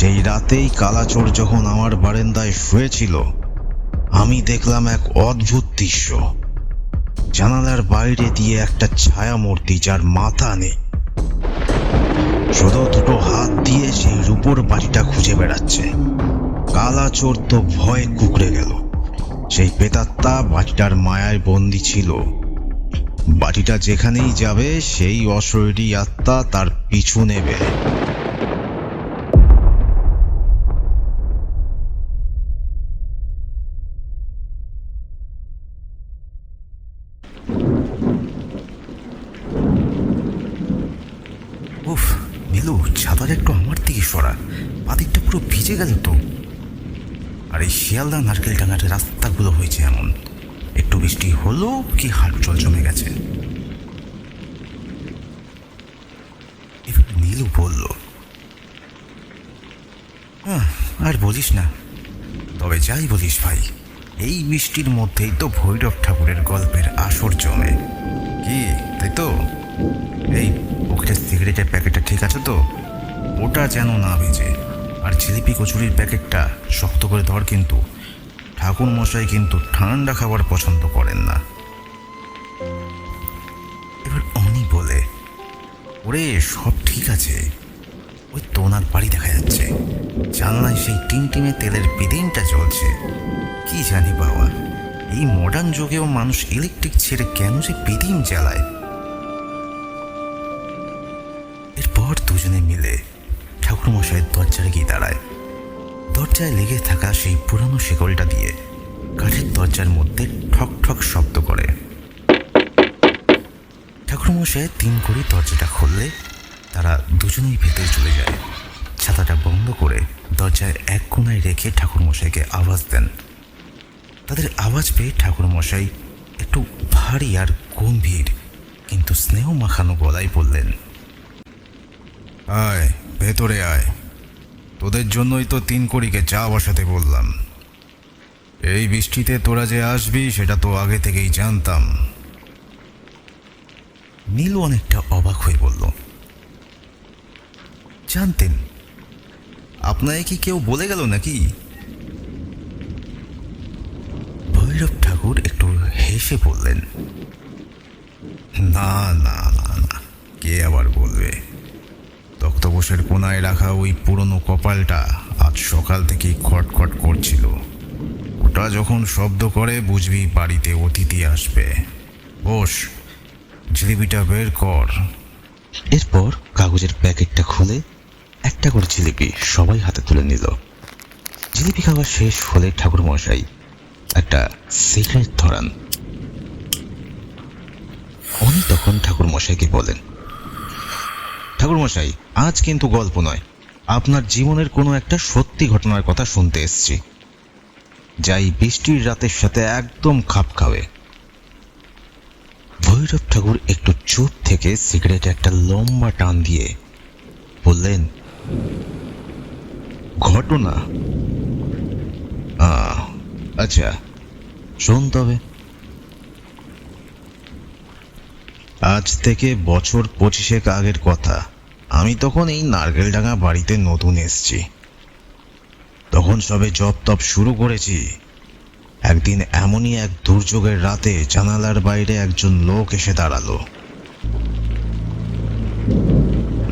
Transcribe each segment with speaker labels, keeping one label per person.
Speaker 1: সেই রাতেই কালাচোর যখন আমার বারান্দায় শুয়েছিল, আমি দেখলাম এক অদ্ভুত দৃশ্য। জানালার বাইরে দিয়ে একটা ছায়া মূর্তি, যার মাথা নেই, শুধু দুটো হাত দিয়ে সেই রূপোর বাটিটা খুঁজে বেড়াচ্ছে। কালাচোর তো ভয়ে কুঁকড়ে গেল। সেই প্রেতাত্মা বাটিটার মায়ায় বন্দী ছিল। বাটিটা যেখানেই যাবে সেই অশরীরী আত্মা তার পিছু নেবে।
Speaker 2: উফ, নীলু, ছাতার একটু আমার দিকে সরা, বাদিকটা পুরো ভিজে গেল তো। আর এই শিয়ালদা নারকেল ডাঙার রাস্তাগুলো হয়েছে এমন, একটু বৃষ্টি হলো কি হাট জল জমে গেছে। এবার নীলু বলল, আর বলিস না। তবে যাই বলিস ভাই, এই বৃষ্টির মধ্যেই তো ভৈরব ঠাকুরের গল্পের আসর জমে। কি তাই তো? এই পকেটের সিগারেটের প্যাকেটটা ঠিক আছে তো? ওটা যেন না ভেজে। আর জিলিপি কচুরির প্যাকেটটা শক্ত করে ধর কিন্তু। ঠাকুর মশাই কিন্তু ঠান্ডা খাবার পছন্দ করেন না। এবার অনি বলে, ওরে সব ঠিক আছে, ওই তোনার বাড়ি দেখা যাচ্ছে, জানলায় সেই টিমটিমে তেলের বিদিনটা জ্বলছে। কি জানি বাবা, এই মডার্ন যুগেও মানুষ ইলেকট্রিক ছেড়ে কেন যে বিদিন জ্বালায়। এরপর দুজনে মিলে ঠাকুরমশাইয়ের দরজায় গিয়ে দাঁড়ায়। দরজায় লেগে থাকা সেই পুরানো শিকলটা দিয়ে কাঠের দরজার মধ্যে ঠক ঠক শব্দ করে। ঠাকুরমশাই 3 করে দরজাটা খুললে তারা দুজনেই ভেতরে চলে যায়। ছাতাটা বন্ধ করে দরজায় এক কোণায় রেখে ঠাকুরমশাইকে আওয়াজ দেন। তাদের আওয়াজ পেয়ে ঠাকুরমশাই একটু ভারী আর গম্ভীর কিন্তু স্নেহ মাখানো গলায় বললেন,
Speaker 1: আয় ভেতরে আয়, তোদের জন্যই তো 3 কড়িকে চা বসাতে বললাম। এই বৃষ্টিতে তোরা যে আসবি সেটা তো আগে থেকেই জানতাম।
Speaker 2: নীলু অনেকটা অবাক হয়ে বলল, জানতেন? আপনাকে কি কেউ বলে গেল নাকি? ভৈরব ঠাকুর একটু হেসে বললেন,
Speaker 1: না না না না, কে আবার বলবে? তক্তপোষের কোনায় রাখা ওই পুরনো কপালটা আজ সকাল থেকেই খটখট করছিল। ওটা যখন শব্দ করে বুঝবি বাড়িতে অতিথি আসবে। বস, জিলিপিটা বের কর।
Speaker 2: এরপর কাগজের প্যাকেটটা খুলে একটা করে জিলিপি সবাই হাতে তুলে নিল। জিলিপি খাওয়া শেষ হলে ঠাকুরমশাই একটা সিগারেট ধরান। উনি তখন ঠাকুরমশাইকে বলেন,
Speaker 1: ঠাকুরমশাই, আজ কিন্তু গল্প নয়, আপনার জীবনের কোনো একটা সত্যি ঘটনার কথা শুনতে এসেছি, যাই বৃষ্টির রাতের সাথে একদম খাপ খাবে।
Speaker 2: ভৈরব ঠাকুর একটু চুপ থেকে সিগারেটে একটা লম্বা টান দিয়ে বললেন,
Speaker 1: ঘটনা? আচ্ছা, শোন তবে। আজ থেকে বছর 25 আগের কথা। আমি তখন এই নারকেলডাঙ্গা বাড়িতে নতুন এসেছি। তখন সবে জব তপ শুরু করেছি। একদিন এমনই এক দুর্যোগের রাতে জানালার বাইরে একজন লোক এসে দাঁড়ালো।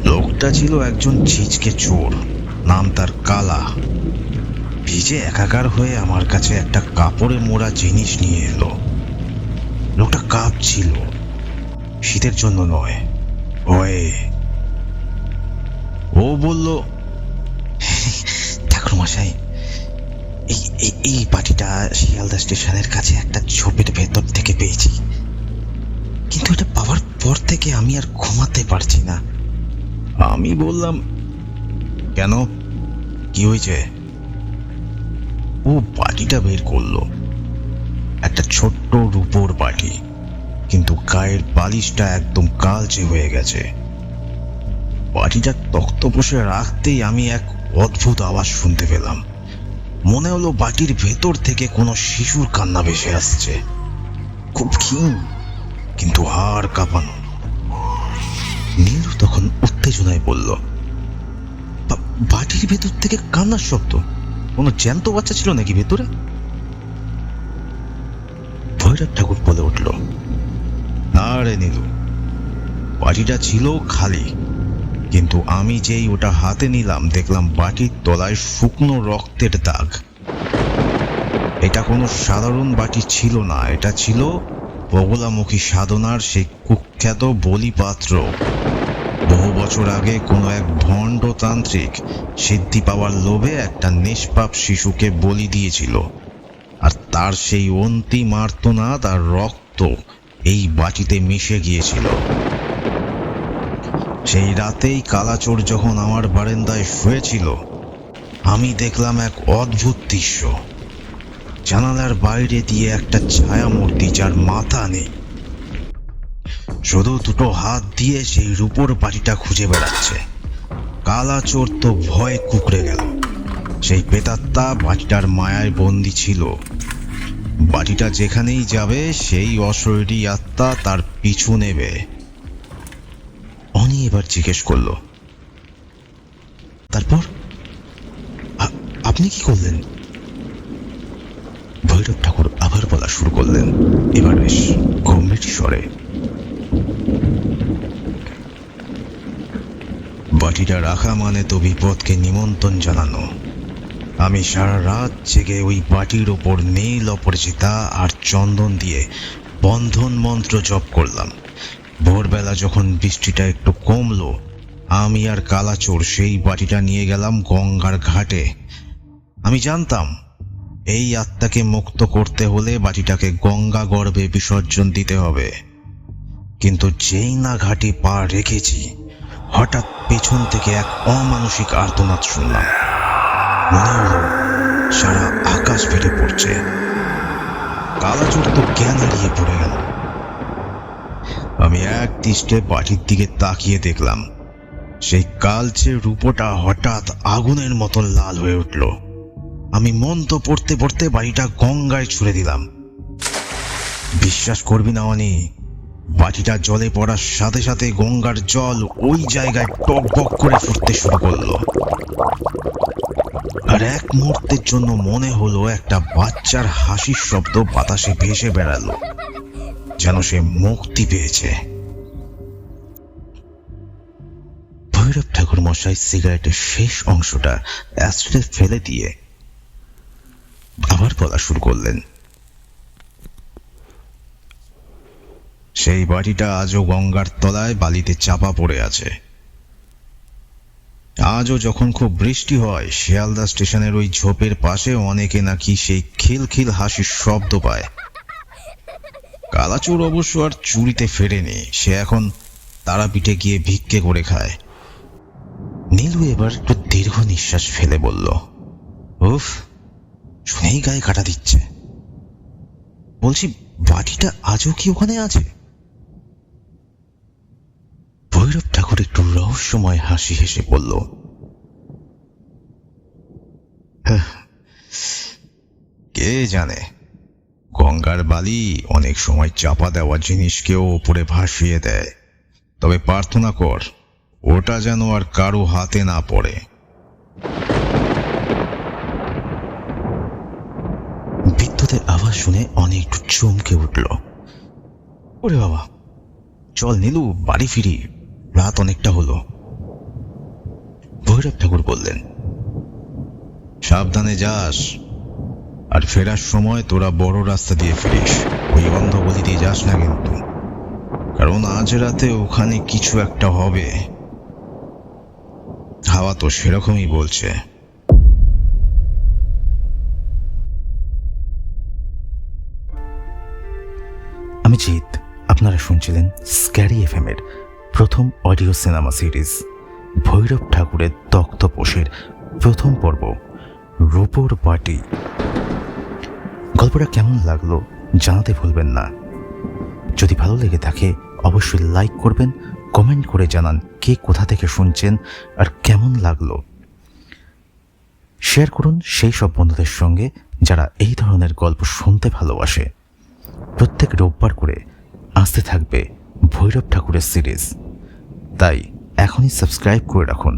Speaker 1: লোকটা ছিল একজন ছিচকে চোর, নাম তার কালা। ভিজে একাকার হয়ে আমার কাছে একটা কাপড়ে মোড়া জিনিস নিয়ে এলো। লোকটা কাঁপছিল, শীতের জন্য নয়, ভয়ে। ও বলল,
Speaker 2: ঠাকুরমশাই, এই বাটিটা শিয়ালদা স্টেশনের কাছে একটা ঝোপের ভেতর থেকে পেয়েছি, কিন্তু এটা পাওয়ার পর থেকে আমি আর ঘুমাতে পারছি না।
Speaker 1: আমি বললাম, কেন, কি হয়েছে? ও বাটিটা বের করলো, একটা ছোট্ট রূপোর বাটি, কিন্তু গায়ের বালিশটা একদম কালচে হয়ে গেছে। বাটিটা তক্তপোষে রাখতেই আমি এক অদ্ভুত আওয়াজ শুনতে পেলাম। মনে হলো বাটির ভেতর থেকে কোনো শিশুর কান্না ভেসে আসছে, খুব ক্ষীণ কিন্তু হাড় কাঁপানো।
Speaker 2: নীলু তখন উত্তেজনায় বলল,
Speaker 1: বাটির ভেতর থেকে কান্নার শব্দ। কোনো জ্যান্ত বাচ্চা ছিল নাকি ভেতরে? ভৈরব ঠাকুর বলে উঠল, না রে নীলু, বাটিটা ছিল খালি, কিন্তু আমি যেই ওটা হাতে নিলাম দেখলাম বাটির তলায় শুকনো রক্তের দাগ। এটা কোনো সাধারণ বাটি ছিল না, এটা ছিল বগলামুখী সাধনার সেই কুখ্যাত বলিপাত্র। বহু বছর আগে কোনো এক ভণ্ড তান্ত্রিক সিদ্ধি পাওয়ার লোভে একটা নিষ্পাপ শিশুকে বলি দিয়েছিল, আর তার সেই অন্তিম আর্তনাদ আর রক্ত এই বাটিতে মিশে গিয়েছিল। সেই রাতেই কালাচোর যখন আমার বারান্দায় শুয়েছিল, আমি দেখলাম এক অদ্ভুত দৃশ্য। জানালার বাইরে দিয়ে একটা ছায়া মূর্তি, যার মাথা নেই, শুধু দুটো হাত দিয়ে সেই রূপোর বাটিটা খুঁজে বেড়াচ্ছে। কালাচোর তো ভয় কুঁকড়ে গেল। সেই প্রেতাত্মা বাটিটার মায়ায় বন্দী ছিল। বাটিটা যেখানেই যাবে সেই অশরীরী আত্মা তার পিছু নেবে। অনি এবার জিজ্ঞেস করলো, তারপর আপনি কি করলেন? ভৈরব ঠাকুর আবার বলা শুরু করলেন, এবার বেশ গম্ভীর স্বরে, বাটিটা রাখা মানে তো বিপদকে নিমন্ত্রণ জানানো। আমি সারা রাত জেগে ওই বাটির ওপর নীল অপরাজিতা আর চন্দন দিয়ে বন্ধন মন্ত্র জপ করলাম। ভোরবেলা যখন বৃষ্টিটা একটু কমলো, আমি আর কালাচোর সেই বাটিটা নিয়ে গেলাম গঙ্গার ঘাটে। আমি জানতাম এই আত্মাকে মুক্ত করতে হলে বাটিটাকে গঙ্গা গর্ভে বিসর্জন দিতে হবে। কিন্তু যেই না ঘাটে পা রেখেছি, হঠাৎ পেছন থেকে এক অমানসিক আর্তনাদ শুনলাম। মনে হলো সারা আকাশ ফেটে পড়ছে। কালাচোর তো জ্ঞান হারিয়ে পড়ে গেল। আমি এক দৃষ্টে বাটির দিকে তাকিয়ে দেখলাম, সেই কালচে রূপটা হঠাৎ আগুনের মতো লাল হয়ে উঠল। আমি মন্ত্র পড়তে পড়তে বাড়িটা গঙ্গায় ছুঁড়ে দিলাম। বিশ্বাস করবি না অনি, বাটিটা জলে পড়ার সাথে সাথে গঙ্গার জল ওই জায়গায় টকবক করে ফুটতে শুরু করলো। আর এক মুহূর্তের জন্য মনে হলো একটা বাচ্চার হাসির শব্দ বাতাসে ভেসে বেড়ালো, যেন সে মুক্তি পেয়েছে। ভৈরব ঠাকুর মশাই সিগারেটের শেষ অংশটা অ্যাসট্রে ফেলে দিয়ে আবার বলা শুরু করলেন, সেই বাড়িটা আজও গঙ্গার তলায় বালিতে চাপা পড়ে আছে। আজও যখন খুব বৃষ্টি হয়, শিয়ালদা স্টেশনের ওই ঝোপের পাশে অনেকে নাকি সেই খিলখিল হাসির শব্দ পায়। কালাচোর অবশ্য আর চুরিতে ফেরেনি, সে এখন তারাপীঠে গিয়ে ভিক্ষে করে খায়। নীলু এবার একটু দীর্ঘ নিঃশ্বাস ফেলে বলল, উফ, শুনেই গায়ে কাটা দিচ্ছে। বলছি, বাটিটা আজও কি ওখানে আছে? ভৈরব ঠাকুর একটু রহস্যময় হাসি হেসে বলল, কে জানে, গঙ্গার বালি অনেক সময় চাপা দেওয়া জিনিসকেও ওপরে ভাসিয়ে দেয়। তবে প্রার্থনা কর ওটা যেন আর কারো হাতে না পড়ে। বিদ্যুতের আওয়াজ শুনে অনেক একটু চমকে উঠল। ওরে বাবা, চল নীলু, বাড়ি ফিরি, রাত অনেকটা হলো। ভৈরব ঠাকুর বললেন, সাবধানে যাস, আর ফেরার সময় তোরা বড় রাস্তা দিয়ে ফিরিস, ওই অন্ধ গলি দিয়ে যাস না কিন্তু, কারণ আজ রাতে ওখানে কিছু একটা হবে। হাওয়া তো সেরকমই বলছে। আমি জিৎ, আপনারা শুনছিলেন স্ক্যারি এফএম এর প্রথম অডিও সিনেমা সিরিজ ভৈরব ঠাকুরের তক্তপোষের প্রথম পর্ব, রূপোর বাটি। গল্পটা কেমন লাগলো জানাতে ভুলবেন না। যদি ভালো লেগে থাকে অবশ্যই লাইক করবেন, কমেন্ট করে জানান কে কোথা থেকে শুনছেন আর কেমন লাগলো। শেয়ার করুন সেই সব বন্ধুদের সঙ্গে যারা এই ধরনের গল্প শুনতে ভালোবাসে। প্রত্যেক রোববার করে আসতে থাকবে ভৈরব ঠাকুরের সিরিজ, তাই এখনই সাবস্ক্রাইব করে রাখুন।